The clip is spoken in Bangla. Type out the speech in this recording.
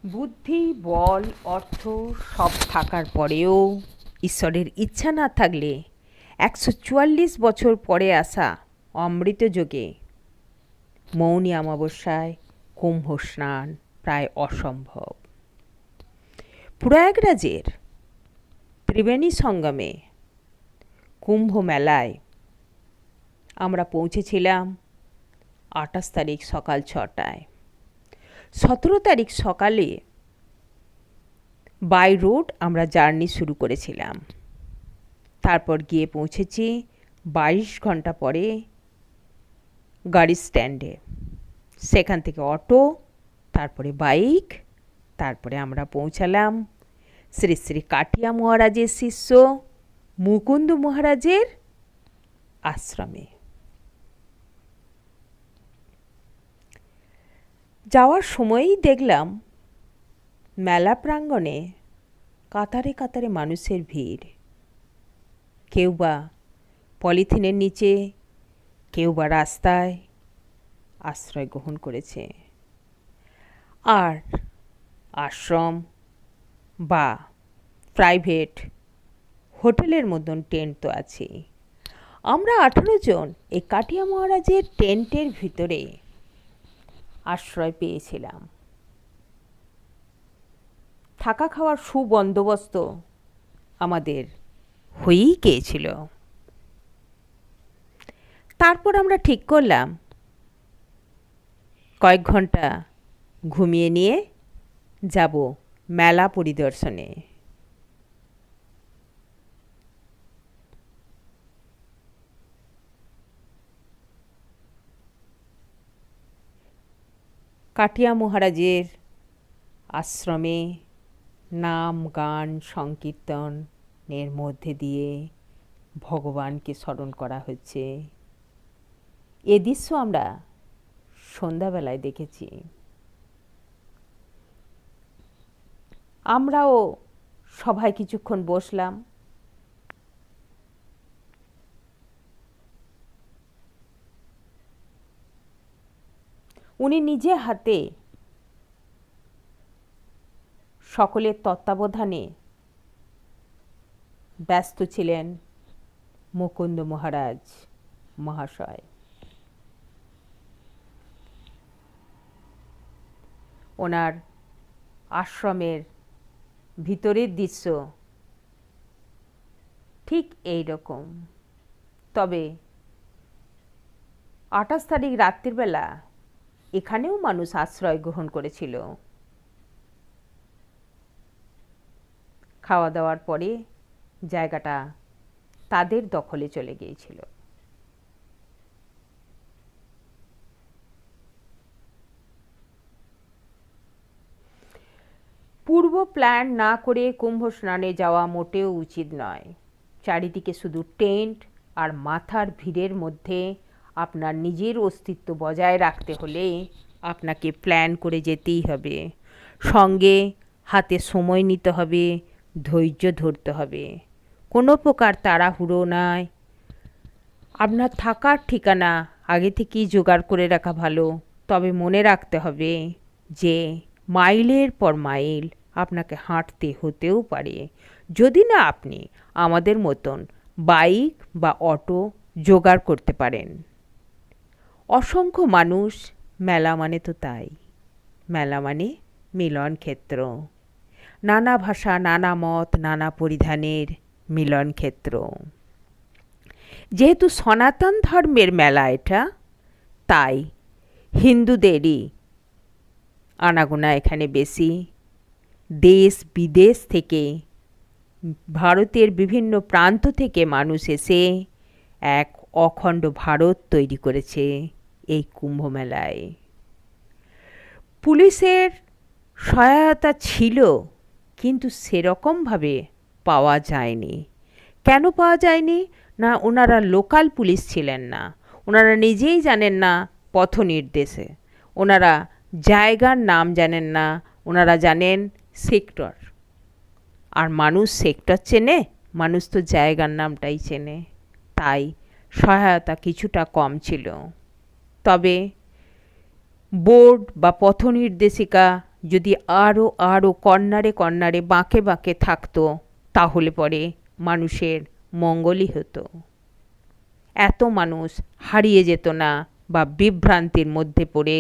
বুদ্ধি, বল, অর্থ সব থাকার পরেও ঈশ্বরের ইচ্ছা না থাকলে ১৪৪ বছর পরে আসা অমৃতযোগে মৌনী অমাবস্যায় কুম্ভ স্নান প্রায় অসম্ভব। প্রয়াগরাজের ত্রিবেণী সঙ্গমে কুম্ভ মেলায় আমরা পৌঁছেছিলাম ২৮ তারিখ সকাল ৬টায়। ১৭ তারিখ সকালে বাই রোড আমরা জার্নি শুরু করেছিলাম। তারপর গিয়ে পৌঁছেছি ২২ ঘন্টা পরে গাড়ি স্ট্যান্ডে। সেখান থেকে অটো, তারপরে বাইক, তারপরে আমরা পৌঁছালাম শ্রী শ্রী কাঠিয়া মহারাজের শিষ্য মুকুন্দ মহারাজের আশ্রমে। যাওয়ার সময়ই দেখলাম মেলা প্রাঙ্গণে কাতারে কাতারে মানুষের ভিড়। কেউ বা পলিথিনের নিচে, কেউ বা রাস্তায় আশ্রয় গ্রহণ করেছে। আর আশ্রম বা প্রাইভেট হোটেলের মতন টেন্ট তো আছেই। আমরা ১৮ জন এই কাঠিয়া মহারাজের টেন্টের ভিতরে আশ্রয় পেয়েছিলাম। থাকা খাওয়ার সুবন্দোবস্ত আমাদের হয়েই গিয়েছিল। তারপর আমরা ঠিক করলাম কয়েক ঘন্টা ঘুমিয়ে নিয়ে যাব মেলা পরিদর্শনে। কাঠিয়া মহারাজের আশ্রমে নাম, গান, সংকীর্তনের মধ্যে দিয়ে ভগবানকে স্মরণ করা হচ্ছে। এ দৃশ্য আমরা সন্ধ্যাবেলায় দেখেছি। আমরাও সবাই কিছুক্ষণ বসলাম। উনি নিজে হাতে সকলের তত্ত্বাবধানে ব্যস্ত ছিলেন মুকুন্দ মহারাজ মহাশয়। ওনার আশ্রমের ভিতরের দৃশ্য ঠিক এই রকম। তবে ২৮ তারিখ রাত্রিবেলা এখানেও মানুষ আশ্রয় গ্রহণ করেছিল। খাওয়া দাওয়ার পরে জায়গাটা তাদের দখলে চলে গিয়েছিল। পূর্ব প্ল্যান না করে কুম্ভ স্নানে যাওয়া মোটেও উচিত নয়। চারিদিকে শুধু টেন্ট আর মাথার ভিড়ের মধ্যে আপনার নিজের অস্তিত্ব বজায় রাখতে হলে আপনাকে প্ল্যান করে যেতেই হবে। সঙ্গে হাতে সময় নিতে হবে, ধৈর্য ধরতে হবে। কোনো প্রকার তাড়াহুড়ো নয়। আপনার থাকার ঠিকানা আগে থেকেই জোগাড় করে রাখা ভালো। তবে মনে রাখতে হবে যে মাইলের পর মাইল আপনাকে হাঁটতে হতেও পারে, যদি না আপনি আমাদের মতন বাইক বা অটো জোগাড় করতে পারেন। অসংখ্য মানুষ, মেলা মানে তো তাই। মেলা মানে মিলন ক্ষেত্র। নানা ভাষা, নানা মত, নানা পরিধানের মিলন ক্ষেত্র। যেহেতু সনাতন ধর্মের মেলা এটা, তাই হিন্দুদেরই আনাগোনা এখানে বেশি। দেশ বিদেশ থেকে, ভারতের বিভিন্ন প্রান্ত থেকে মানুষ এসে এক অখণ্ড ভারত তৈরি করেছে এই কুম্ভ মেলায়। পুলিশের সহায়তা ছিল, কিন্তু সেরকমভাবে পাওয়া যায়নি। কেন পাওয়া যায়নি? না, ওনারা লোকাল পুলিশ ছিলেন না। ওনারা নিজেই জানেন না পথ নির্দেশে। ওনারা জায়গার নাম জানেন না। ওনারা জানেন সেক্টর। আর মানুষ সেক্টর চেনে, মানুষ তো জায়গার নামটাই চেনে। তাই সহায়তা কিছুটা কম ছিল। তবে বোর্ড বা পথ নির্দেশিকা যদি আরও আরও কর্নারে কর্নারে বাঁকে বাঁকে থাকতো, তাহলে পরে মানুষের মঙ্গলই হতো। এত মানুষ হারিয়ে যেত না বা বিভ্রান্তির মধ্যে পড়ে